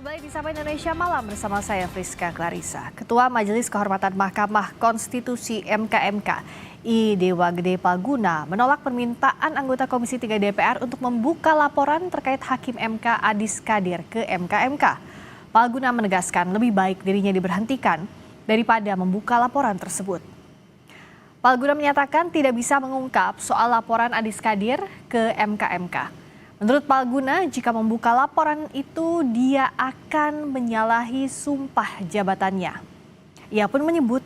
Kembali di Sapa Indonesia Malam bersama saya Friska Clarissa. Ketua Majelis Kehormatan Mahkamah Konstitusi (MKMK) I Dewa Gede Palguna menolak permintaan anggota Komisi 3 DPR untuk membuka laporan terkait Hakim MK Adis Kadir ke MKMK. Palguna menegaskan lebih baik dirinya diberhentikan daripada membuka laporan tersebut. Palguna menyatakan tidak bisa mengungkap soal laporan Adis Kadir ke MKMK. Menurut Palguna, jika membuka laporan itu dia akan menyalahi sumpah jabatannya. Ia pun menyebut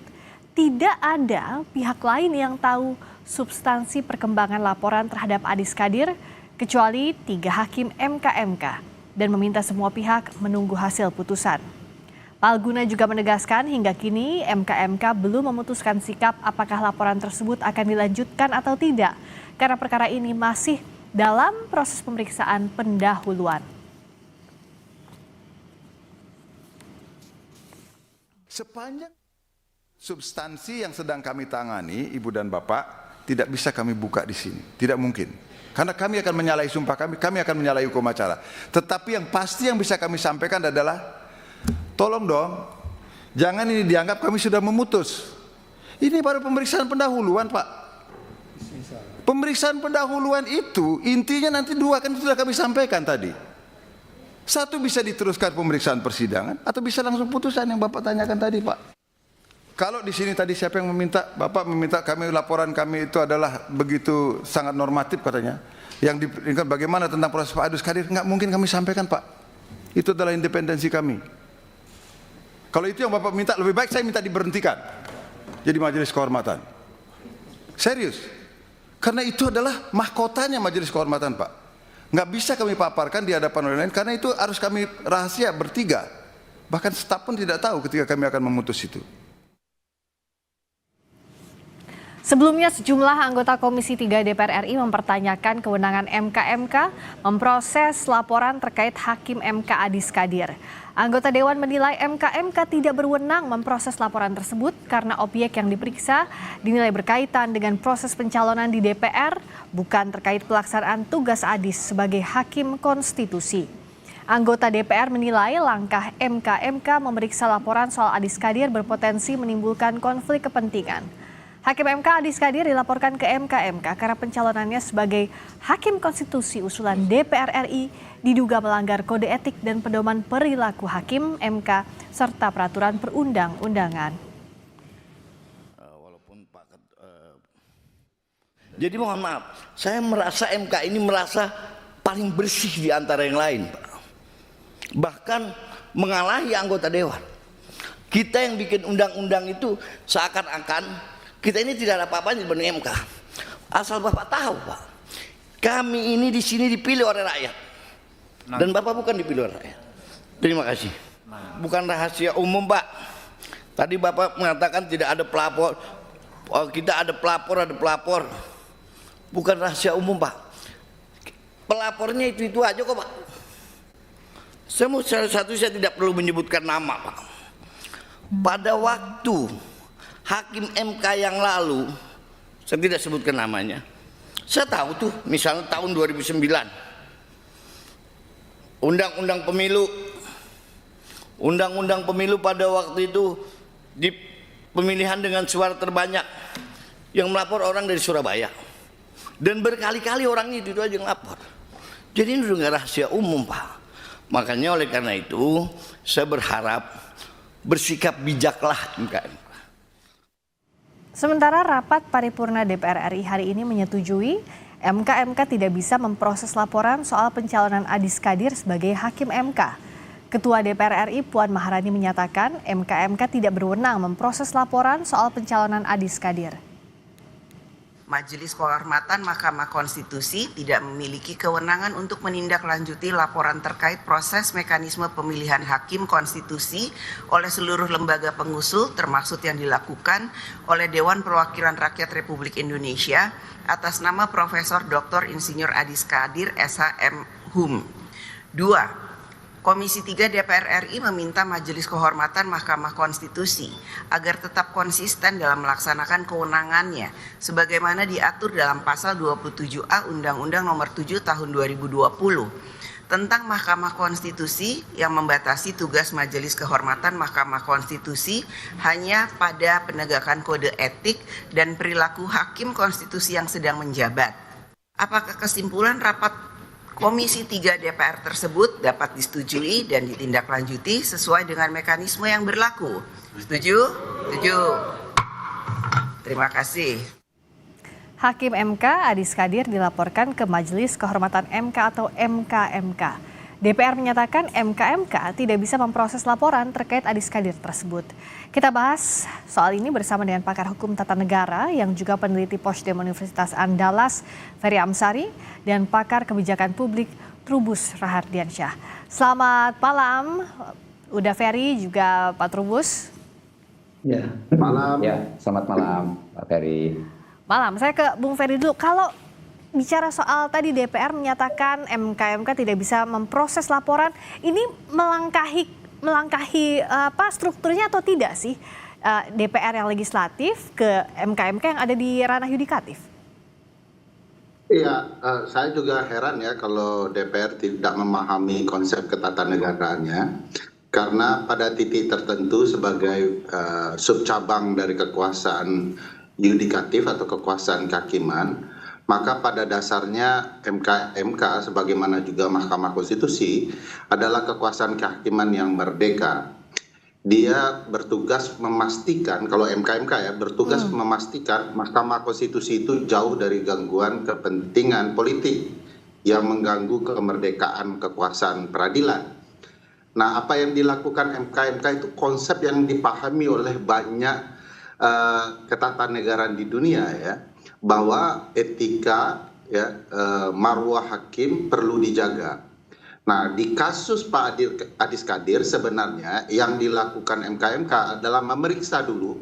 tidak ada pihak lain yang tahu substansi perkembangan laporan terhadap Adis Kadir kecuali 3 hakim MKMK dan meminta semua pihak menunggu hasil putusan. Palguna juga menegaskan hingga kini MKMK belum memutuskan sikap apakah laporan tersebut akan dilanjutkan atau tidak karena perkara ini masih dalam proses pemeriksaan pendahuluan. Sepanjang substansi yang sedang kami tangani, Ibu dan Bapak, tidak bisa kami buka di sini. Tidak mungkin. Karena kami akan menyalahi sumpah kami akan menyalahi hukum acara. Tetapi yang pasti yang bisa kami sampaikan adalah, tolong dong, jangan ini dianggap kami sudah memutus. Ini baru pemeriksaan pendahuluan, Pak. Pemeriksaan pendahuluan itu intinya nanti 2 kan sudah kami sampaikan tadi. 1 bisa diteruskan pemeriksaan persidangan atau bisa langsung putusan yang Bapak tanyakan tadi, Pak. Kalau di sini tadi siapa yang meminta, Bapak meminta kami laporan kami itu adalah begitu sangat normatif katanya. Yang diberikan bagaimana tentang proses Pak Adis Kadir, nggak mungkin kami sampaikan, Pak. Itu adalah independensi kami. Kalau itu yang Bapak minta, lebih baik saya minta diberhentikan jadi majelis kehormatan. Serius. Karena itu adalah mahkotanya majelis kehormatan, Pak. Nggak bisa kami paparkan di hadapan orang lain, karena itu harus kami rahasia bertiga. Bahkan staf pun tidak tahu ketika kami akan memutus itu. Sebelumnya sejumlah anggota Komisi 3 DPR RI mempertanyakan kewenangan MKMK memproses laporan terkait Hakim MK Adis Kadir. Anggota Dewan menilai MKMK tidak berwenang memproses laporan tersebut karena objek yang diperiksa dinilai berkaitan dengan proses pencalonan di DPR, bukan terkait pelaksanaan tugas Adis sebagai Hakim Konstitusi. Anggota DPR menilai langkah MKMK memeriksa laporan soal Adis Kadir berpotensi menimbulkan konflik kepentingan. Hakim MK Adis Kadir dilaporkan ke MKMK karena pencalonannya sebagai Hakim Konstitusi usulan DPR RI diduga melanggar kode etik dan pedoman perilaku Hakim MK serta peraturan perundang-undangan. Jadi mohon maaf, saya merasa MK ini merasa paling bersih di antara yang lain, Pak. Bahkan mengalahi anggota Dewan. Kita yang bikin undang-undang itu seakan-akan kita ini tidak ada apa-apanya dibanding MK. Asal Bapak tahu, Pak, kami ini di sini dipilih oleh rakyat. Dan Bapak bukan dipilih oleh rakyat. Terima kasih. Bukan rahasia umum, Pak. Tadi Bapak mengatakan tidak ada pelapor. Kita ada pelapor. Bukan rahasia umum, Pak. Pelapornya itu aja kok, Pak. Saya tidak perlu menyebutkan nama, Pak. Pada waktu Hakim MK yang lalu, saya tidak sebutkan namanya, saya tahu tuh, misalnya tahun 2009, Undang-undang pemilu pada waktu itu di pemilihan dengan suara terbanyak, yang melapor orang dari Surabaya, dan berkali-kali orangnya itu aja yang lapor. Jadi ini udah rahasia umum, Pak. Makanya oleh karena itu saya berharap bersikap bijaklah MKMK. Sementara rapat paripurna DPR RI hari ini menyetujui MKMK tidak bisa memproses laporan soal pencalonan Adis Kadir sebagai Hakim MK. Ketua DPR RI Puan Maharani menyatakan MKMK tidak berwenang memproses laporan soal pencalonan Adis Kadir. Majelis Kehormatan Mahkamah Konstitusi tidak memiliki kewenangan untuk menindaklanjuti laporan terkait proses mekanisme pemilihan Hakim Konstitusi oleh seluruh lembaga pengusul termasuk yang dilakukan oleh Dewan Perwakilan Rakyat Republik Indonesia atas nama Profesor Dr. Insinyur Adis Kadir SH.M. Hum. 2. Komisi 3 DPR RI meminta Majelis Kehormatan Mahkamah Konstitusi agar tetap konsisten dalam melaksanakan kewenangannya sebagaimana diatur dalam pasal 27A Undang-Undang Nomor 7 Tahun 2020 tentang Mahkamah Konstitusi yang membatasi tugas Majelis Kehormatan Mahkamah Konstitusi hanya pada penegakan kode etik dan perilaku hakim konstitusi yang sedang menjabat. Apakah kesimpulan rapat Komisi 3 DPR tersebut dapat disetujui dan ditindaklanjuti sesuai dengan mekanisme yang berlaku? Setuju? Setuju. Terima kasih. Hakim MK Adis Kadir dilaporkan ke Majelis Kehormatan MK atau MKMK. DPR menyatakan MKMK tidak bisa memproses laporan terkait Adis Kadir tersebut. Kita bahas soal ini bersama dengan pakar hukum tata negara yang juga peneliti Posdem Universitas Andalas, Ferry Amsari, dan pakar kebijakan publik Trubus Rahardiansyah. Selamat malam, udah Ferry juga Pak Trubus. Ya, malam. Ya, selamat malam Pak Ferry. Malam, saya ke Bung Ferry dulu. Kalau bicara soal tadi DPR menyatakan MKMK tidak bisa memproses laporan, ini melangkahi apa strukturnya atau tidak sih DPR yang legislatif ke MKMK yang ada di ranah yudikatif? Iya, saya juga heran ya kalau DPR tidak memahami konsep ketatanegaranya, karena pada titik tertentu sebagai subcabang dari kekuasaan yudikatif atau kekuasaan kehakiman, maka pada dasarnya MKMK sebagaimana juga Mahkamah Konstitusi adalah kekuasaan kehakiman yang merdeka. Dia bertugas memastikan, kalau MKMK ya, bertugas memastikan Mahkamah Konstitusi itu jauh dari gangguan kepentingan politik yang mengganggu kemerdekaan kekuasaan peradilan. Nah, apa yang dilakukan MKMK itu konsep yang dipahami oleh banyak ketatanegaraan di dunia ya, bahwa etika ya, marwah hakim perlu dijaga. Nah, di kasus Pak Adis Kadir sebenarnya yang dilakukan MKMK adalah memeriksa dulu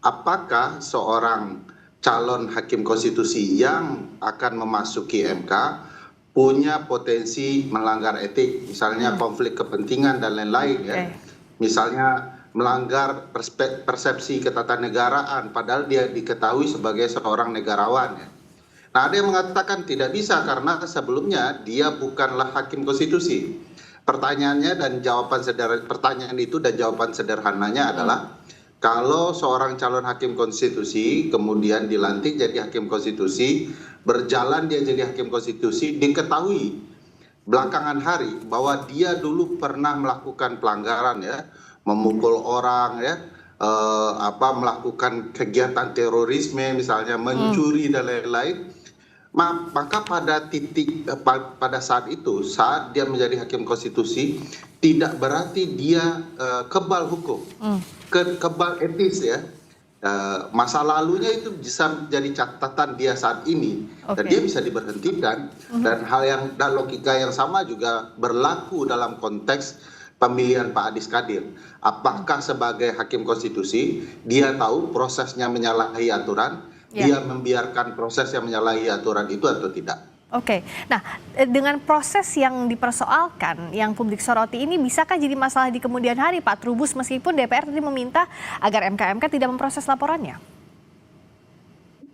apakah seorang calon hakim konstitusi yang akan memasuki MK punya potensi melanggar etik, misalnya konflik kepentingan dan lain-lain ya. Misalnya melanggar persepsi ketatanegaraan padahal dia diketahui sebagai seorang negarawan ya. Nah, ada yang mengatakan tidak bisa karena sebelumnya dia bukanlah hakim konstitusi. Pertanyaannya dan pertanyaan itu dan jawaban sederhananya adalah kalau seorang calon hakim konstitusi kemudian dilantik jadi hakim konstitusi, berjalan dia jadi hakim konstitusi, diketahui belakangan hari bahwa dia dulu pernah melakukan pelanggaran ya, memukul orang ya, melakukan kegiatan terorisme misalnya, mencuri dan lain-lain, maka pada saat itu saat dia menjadi hakim konstitusi tidak berarti dia kebal hukum, kebal etis ya. Masa lalunya itu bisa menjadi catatan dia saat ini dan dia bisa diberhentikan, dan logika yang sama juga berlaku dalam konteks pemilihan Pak Adis Kadir. Apakah sebagai hakim konstitusi dia tahu prosesnya menyalahi aturan, dia membiarkan proses yang menyalahi aturan itu atau tidak? Oke, nah dengan proses yang dipersoalkan, yang publik soroti ini bisakah jadi masalah di kemudian hari Pak Trubus meskipun DPR tadi meminta agar MKMK tidak memproses laporannya?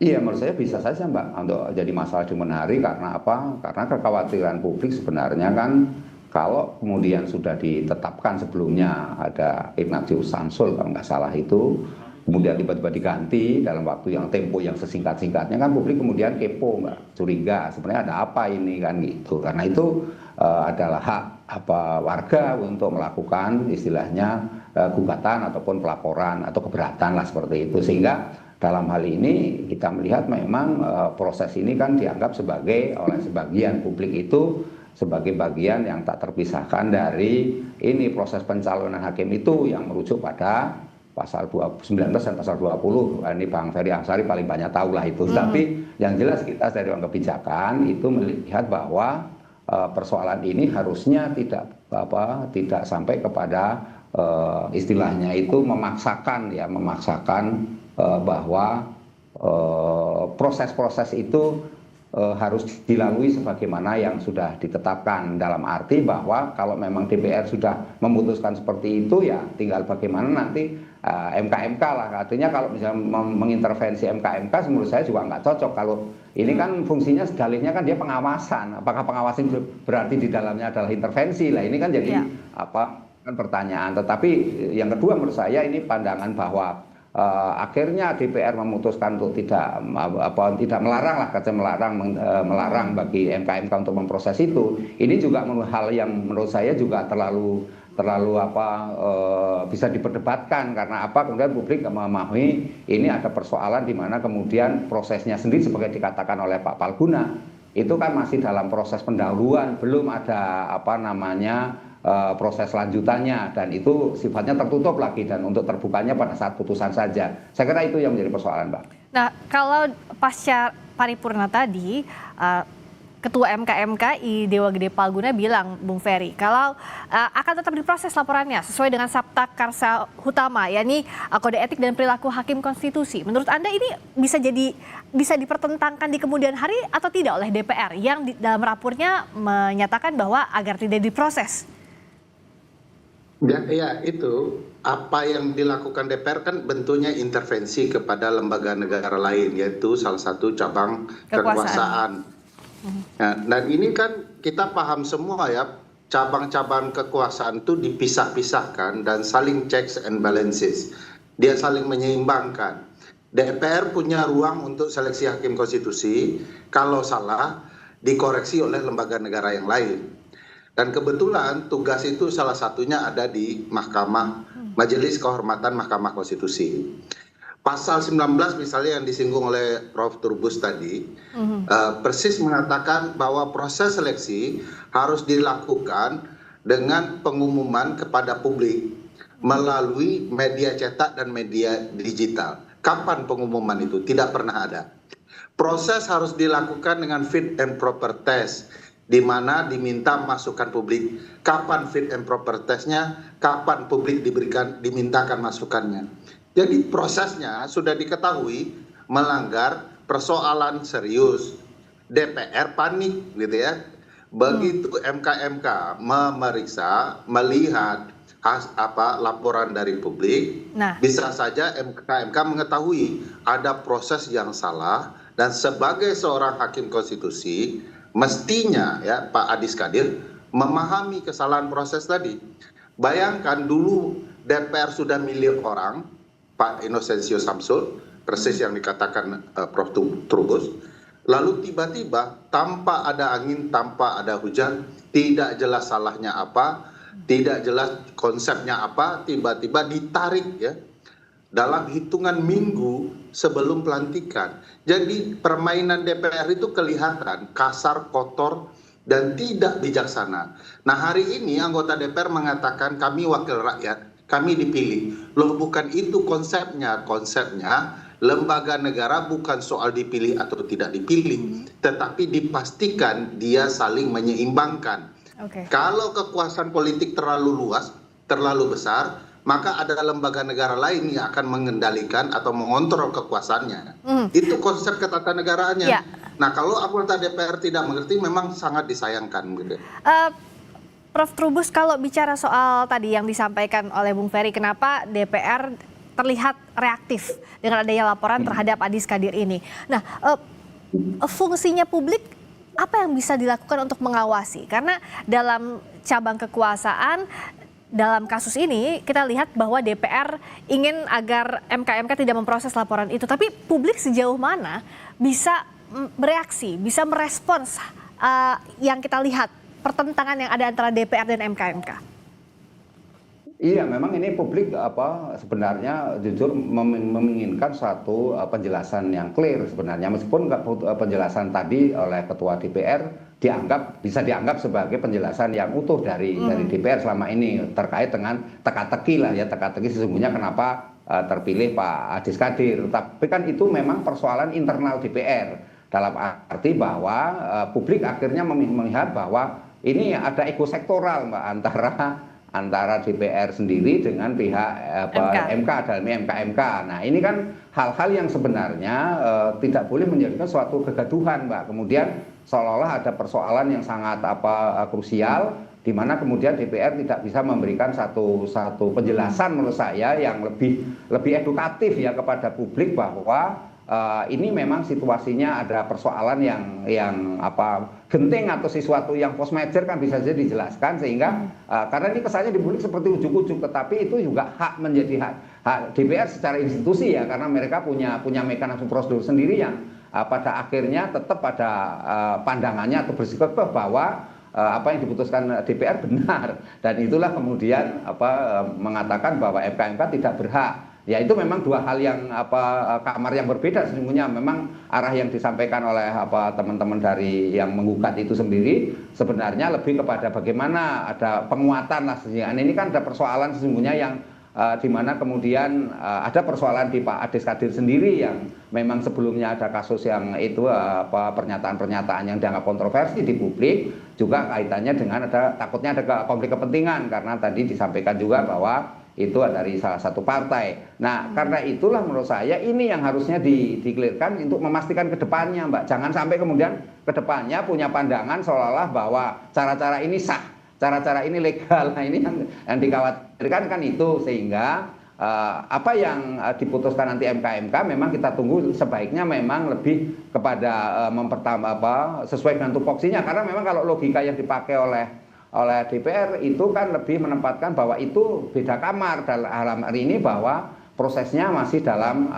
Iya, menurut saya bisa saja Mbak untuk jadi masalah di kemudian hari. Karena apa? Karena kekhawatiran publik sebenarnya kan kalau kemudian sudah ditetapkan sebelumnya ada Ignatius Samsul kalau nggak salah itu, kemudian tiba-tiba diganti dalam waktu yang tempo yang sesingkat-singkatnya, kan publik kemudian kepo Mbak, curiga sebenarnya ada apa ini kan gitu. Karena itu adalah hak warga untuk melakukan istilahnya gugatan ataupun pelaporan atau keberatan lah seperti itu. Sehingga dalam hal ini kita melihat memang proses ini kan dianggap sebagai oleh sebagian publik itu sebagai bagian yang tak terpisahkan dari ini proses pencalonan hakim itu yang merujuk pada pasal 19 dan pasal 20. Ini Bang Ferry Amsari paling banyak tahu lah itu. Tapi yang jelas kita dari orang kebijakan itu melihat bahwa persoalan ini harusnya tidak sampai kepada istilahnya itu memaksakan bahwa proses-proses itu harus dilalui sebagaimana yang sudah ditetapkan, dalam arti bahwa kalau memang DPR sudah memutuskan seperti itu ya tinggal bagaimana nanti MKMK lah. Artinya kalau misalnya mengintervensi MKMK menurut saya juga nggak cocok kalau Ini kan fungsinya dalihnya kan dia pengawasan. Apakah pengawasan berarti di dalamnya adalah intervensi? Lah ini kan jadi kan pertanyaan. Tetapi yang kedua menurut saya ini pandangan bahwa akhirnya DPR memutuskan untuk tidak melarang lah, kata melarang bagi MK untuk memproses itu. Ini juga hal yang menurut saya juga terlalu bisa diperdebatkan, karena kemudian publik memahami ini ada persoalan di mana kemudian prosesnya sendiri seperti dikatakan oleh Pak Palguna itu kan masih dalam proses pendahuluan, belum ada proses lanjutannya, dan itu sifatnya tertutup lagi dan untuk terbukanya pada saat putusan saja. Saya kira itu yang menjadi persoalan, Mbak. Nah, kalau pasca paripurna tadi, Ketua MK I Dewa Gede Palguna bilang, Bung Ferry, kalau akan tetap diproses laporannya sesuai dengan Sabta Karsa Utama, yakni kode etik dan perilaku hakim konstitusi. Menurut Anda ini bisa dipertentangkan di kemudian hari atau tidak oleh DPR yang dalam rapornya menyatakan bahwa agar tidak diproses? Ya, itu apa yang dilakukan DPR kan bentuknya intervensi kepada lembaga negara lain, yaitu salah satu cabang kekuasaan. Nah, dan ini kan kita paham semua ya, cabang-cabang kekuasaan itu dipisah-pisahkan dan saling checks and balances. Dia saling menyeimbangkan. DPR punya ruang untuk seleksi hakim konstitusi, kalau salah dikoreksi oleh lembaga negara yang lain. Dan kebetulan tugas itu salah satunya ada di Majelis Kehormatan Mahkamah Konstitusi. Pasal 19 misalnya yang disinggung oleh Prof. Trubus tadi, persis mengatakan bahwa proses seleksi harus dilakukan dengan pengumuman kepada publik melalui media cetak dan media digital. Kapan pengumuman itu? Tidak pernah ada. Proses harus dilakukan dengan fit and proper test, di mana diminta masukan publik. Kapan fit and proper testnya? Kapan publik dimintakan masukannya? Jadi prosesnya sudah diketahui melanggar persoalan serius. DPR panik gitu ya. Begitu MK memeriksa, melihat laporan dari publik, bisa saja MK mengetahui ada proses yang salah, dan sebagai seorang hakim konstitusi mestinya ya Pak Adis Kadir memahami kesalahan proses tadi. Bayangkan dulu DPR sudah milih orang, Pak Inocencio Samsul, persis yang dikatakan Prof. Trubus, lalu tiba-tiba tanpa ada angin, tanpa ada hujan, tidak jelas salahnya apa, tidak jelas konsepnya apa, tiba-tiba ditarik ya dalam hitungan minggu sebelum pelantikan. Jadi permainan DPR itu kelihatan kasar, kotor, dan tidak bijaksana. Nah, hari ini anggota DPR mengatakan kami wakil rakyat, kami dipilih. Loh, bukan itu konsepnya. Konsepnya lembaga negara bukan soal dipilih atau tidak dipilih, tetapi dipastikan dia saling menyeimbangkan. Kalau kekuasaan politik terlalu luas, terlalu besar, maka ada lembaga negara lain yang akan mengendalikan atau mengontrol kekuasaannya. Itu konsep ketatanegaraannya. Nah, kalau anggota DPR tidak mengerti, memang sangat disayangkan. Gitu. Prof. Trubus, kalau bicara soal tadi yang disampaikan oleh Bung Ferry, kenapa DPR terlihat reaktif dengan adanya laporan terhadap Adis Kadir ini? Nah, fungsinya publik apa yang bisa dilakukan untuk mengawasi? Karena dalam cabang kekuasaan, dalam kasus ini kita lihat bahwa DPR ingin agar MK tidak memproses laporan itu. Tapi publik sejauh mana bisa bereaksi, bisa merespons yang kita lihat, pertentangan yang ada antara DPR dan MK? Iya, memang ini publik sebenarnya jujur menginginkan suatu penjelasan yang clear sebenarnya, meskipun penjelasan tadi oleh Ketua DPR bisa dianggap sebagai penjelasan yang utuh dari DPR selama ini terkait dengan teka-teki sesungguhnya kenapa terpilih Pak Adis Kadir. Tapi kan itu memang persoalan internal DPR, dalam arti bahwa publik akhirnya melihat bahwa ini ada ekosektoral, Mbak, antara DPR sendiri dengan pihak MK dalam MK. Nah, ini kan hal-hal yang sebenarnya tidak boleh menjadikan suatu kegaduhan, Mbak. Kemudian seolah-olah ada persoalan yang sangat krusial, di mana kemudian DPR tidak bisa memberikan satu penjelasan menurut saya yang lebih edukatif ya kepada publik, bahwa ini memang situasinya ada persoalan yang genting atau sesuatu yang force major kan bisa saja dijelaskan sehingga karena ini kesannya di publik seperti ujuk-ujuk, tetapi itu juga menjadi hak DPR secara institusi ya, karena mereka punya mekanisme prosedur sendiri yang pada akhirnya tetap pada pandangannya atau bersikukuh bahwa apa yang diputuskan DPR benar, dan itulah kemudian mengatakan bahwa MK tidak berhak. Ya itu memang dua hal yang kamar yang berbeda sesungguhnya. Memang arah yang disampaikan oleh teman-teman dari yang menggugat itu sendiri sebenarnya lebih kepada bagaimana ada penguatan lah sesungguhnya. Ini kan ada persoalan sesungguhnya yang di mana kemudian ada persoalan di Pak Adis Kadir sendiri yang memang sebelumnya ada kasus yang itu pernyataan-pernyataan yang dianggap kontroversi di publik, juga kaitannya dengan takutnya ada konflik kepentingan karena tadi disampaikan juga bahwa itu dari salah satu partai. Nah, karena itulah menurut saya ini yang harusnya dikelirkan untuk memastikan ke depannya, Mbak. Jangan sampai kemudian ke depannya punya pandangan seolah-olah bahwa cara-cara ini sah, cara-cara ini legal. Nah, ini yang dikhawatirkan kan itu, sehingga apa yang diputuskan nanti MK memang kita tunggu sebaiknya memang lebih kepada sesuai dengan tupoksinya, karena memang kalau logika yang dipakai oleh DPR itu kan lebih menempatkan bahwa itu beda kamar dalam hari ini, bahwa prosesnya masih dalam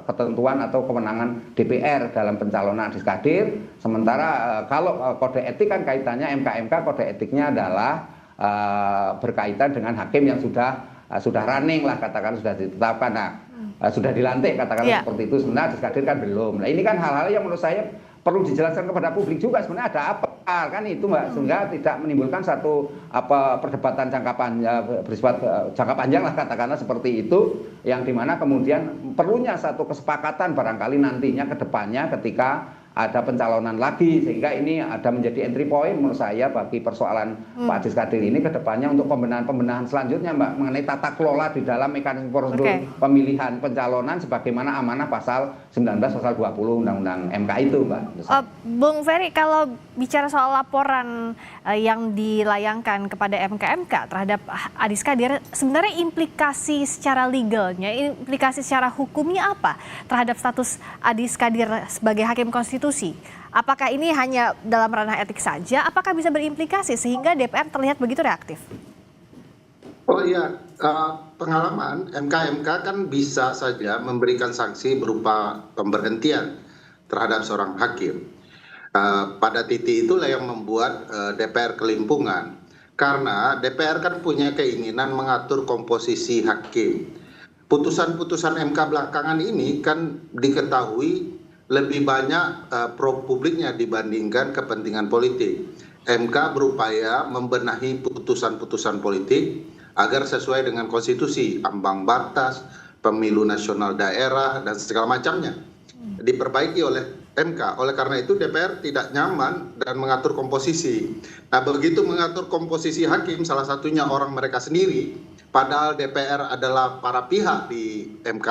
ketentuan atau kewenangan DPR dalam pencalonan Adis Kadir. Sementara kalau kode etik kan kaitannya MK kode etiknya adalah berkaitan dengan hakim yang sudah running lah, katakan sudah ditetapkan, sudah dilantik katakan seperti itu. Sebenarnya Adis Kadir kan belum. Nah ini kan hal-hal yang menurut saya perlu dijelaskan kepada publik juga sebenarnya ada apa kan itu, Mbak, sehingga tidak menimbulkan satu perdebatan jangka panjang lah katakanlah seperti itu, yang dimana kemudian perlunya satu kesepakatan barangkali nantinya ke depannya ketika ada pencalonan lagi, sehingga ini ada menjadi entry point menurut saya bagi persoalan Pak Adis Kadir ini ke depannya untuk pembenahan selanjutnya, Mbak, mengenai tata kelola di dalam mekanisme prosedur pemilihan pencalonan sebagaimana amanah pasal 19 pasal 20 Undang-Undang MK itu, Mbak. Bung Ferry, kalau bicara soal laporan yang dilayangkan kepada MK terhadap Adis Kadir, sebenarnya implikasi secara legalnya, implikasi secara hukumnya apa terhadap status Adis Kadir sebagai hakim konstitusi? Apakah ini hanya dalam ranah etik saja? Apakah bisa berimplikasi sehingga DPR terlihat begitu reaktif? Oh iya, pengalaman MK kan bisa saja memberikan sanksi berupa pemberhentian terhadap seorang hakim. Pada titik itulah yang membuat DPR kelimpungan. Karena DPR kan punya keinginan mengatur komposisi hakim. Putusan-putusan MK belakangan ini kan diketahui lebih banyak pro publiknya dibandingkan kepentingan politik. MK berupaya membenahi putusan-putusan politik agar sesuai dengan konstitusi, ambang batas, pemilu nasional daerah, dan segala macamnya diperbaiki oleh MK. Oleh karena itu DPR tidak nyaman dan mengatur komposisi. Nah, begitu mengatur komposisi hakim, salah satunya orang mereka sendiri, padahal DPR adalah para pihak di MK,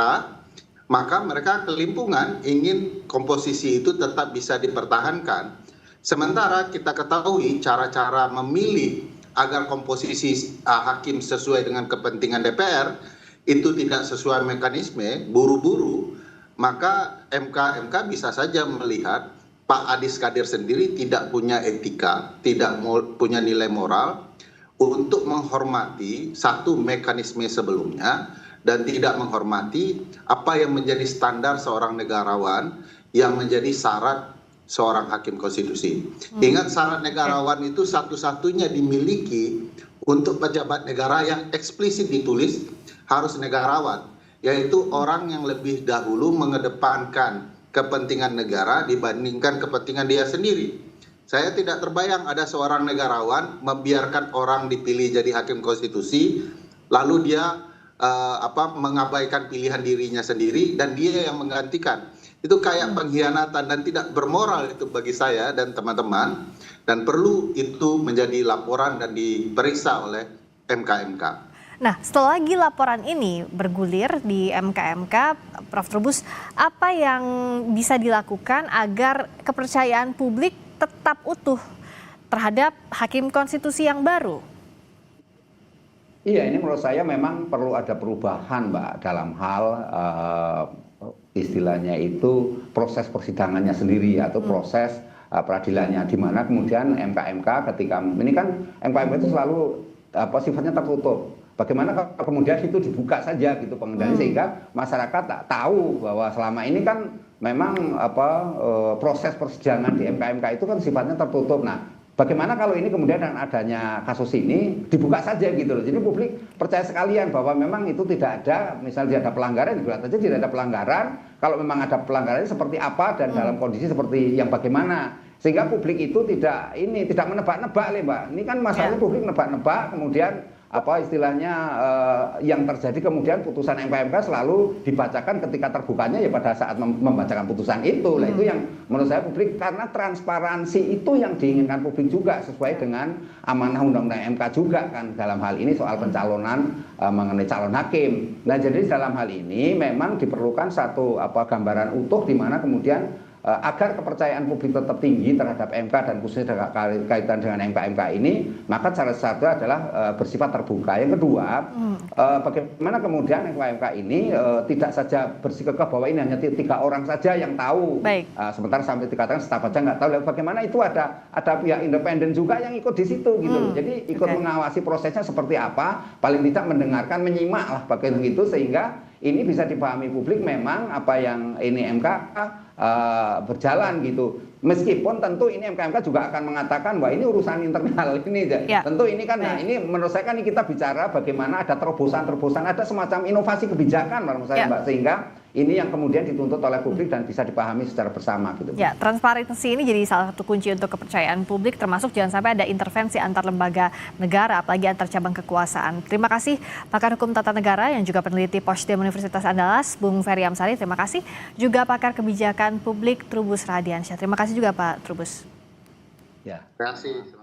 maka mereka kelimpungan ingin komposisi itu tetap bisa dipertahankan. Sementara kita ketahui cara-cara memilih agar komposisi hakim sesuai dengan kepentingan DPR itu tidak sesuai mekanisme, buru-buru, maka MK bisa saja melihat Pak Adis Kadir sendiri tidak punya etika, tidak punya nilai moral untuk menghormati satu mekanisme sebelumnya, dan tidak menghormati apa yang menjadi standar seorang negarawan yang menjadi syarat seorang hakim konstitusi. Ingat, syarat negarawan itu satu-satunya dimiliki untuk pejabat negara yang eksplisit ditulis harus negarawan, yaitu orang yang lebih dahulu mengedepankan kepentingan negara dibandingkan kepentingan dia sendiri. Saya tidak terbayang ada seorang negarawan membiarkan orang dipilih jadi hakim konstitusi, lalu dia mengabaikan pilihan dirinya sendiri dan dia yang menggantikan. Itu kayak pengkhianatan dan tidak bermoral itu bagi saya dan teman-teman, dan perlu itu menjadi laporan dan diperiksa oleh MK. Nah, setelah lagi laporan ini bergulir di MK, Prof. Trubus, apa yang bisa dilakukan agar kepercayaan publik tetap utuh terhadap hakim konstitusi yang baru? Iya, ini menurut saya memang perlu ada perubahan, Mbak, dalam hal istilahnya itu proses persidangannya sendiri atau proses peradilannya, di mana kemudian MK ketika ini kan MK itu selalu sifatnya tertutup. Bagaimana kalau kemudian itu dibuka saja gitu pengendalian, sehingga masyarakat tak tahu bahwa selama ini kan memang proses persidangan di MK itu kan sifatnya tertutup. Nah, bagaimana kalau ini kemudian dengan adanya kasus ini dibuka saja gitu loh. Jadi publik percaya sekalian bahwa memang itu tidak ada, misalnya tidak ada pelanggaran, dibuat saja tidak ada pelanggaran. Kalau memang ada pelanggaran seperti apa dan dalam kondisi seperti yang bagaimana. Sehingga publik itu tidak menebak-nebak, Mbak. Ini kan masalahnya publik nebak-nebak, kemudian istilahnya yang terjadi kemudian putusan MK selalu dibacakan ketika terbukanya ya pada saat membacakan putusan itu. Nah, itu yang menurut saya publik, karena transparansi itu yang diinginkan publik juga sesuai dengan amanah Undang-Undang MK juga kan dalam hal ini soal pencalonan mengenai calon hakim. Nah, jadi dalam hal ini memang diperlukan satu gambaran utuh di mana kemudian agar kepercayaan publik tetap tinggi terhadap MK dan khususnya kaitan dengan MK ini, maka cara satu adalah bersifat terbuka. Yang kedua, bagaimana kemudian MK ini tidak saja bersikukuh bahwa ini hanya 3 orang saja yang tahu. Sementara sampai dikatakan staf aja nggak tahu. Lalu bagaimana itu ada pihak independen juga yang ikut di situ gitu. Jadi ikut mengawasi prosesnya seperti apa, paling tidak mendengarkan, menyimak lah bagian itu, sehingga ini bisa dipahami publik memang apa yang ini MK berjalan gitu. Meskipun tentu ini MK juga akan mengatakan bahwa ini urusan internal ini. Tentu ini kan, nah ini menurut saya kan kita bicara bagaimana ada terobosan-terobosan, ada semacam inovasi kebijakan menurut saya Mbak, sehingga ini yang kemudian dituntut oleh publik dan bisa dipahami secara bersama gitu. Ya, transparansi ini jadi salah satu kunci untuk kepercayaan publik, termasuk jangan sampai ada intervensi antar lembaga negara, apalagi antar cabang kekuasaan. Terima kasih pakar hukum tata negara yang juga peneliti Posdem Universitas Andalas, Bung Ferry Amsari. Terima kasih juga pakar kebijakan publik Trubus Radiansyah. Terima kasih juga Pak Trubus. Ya. Terima kasih.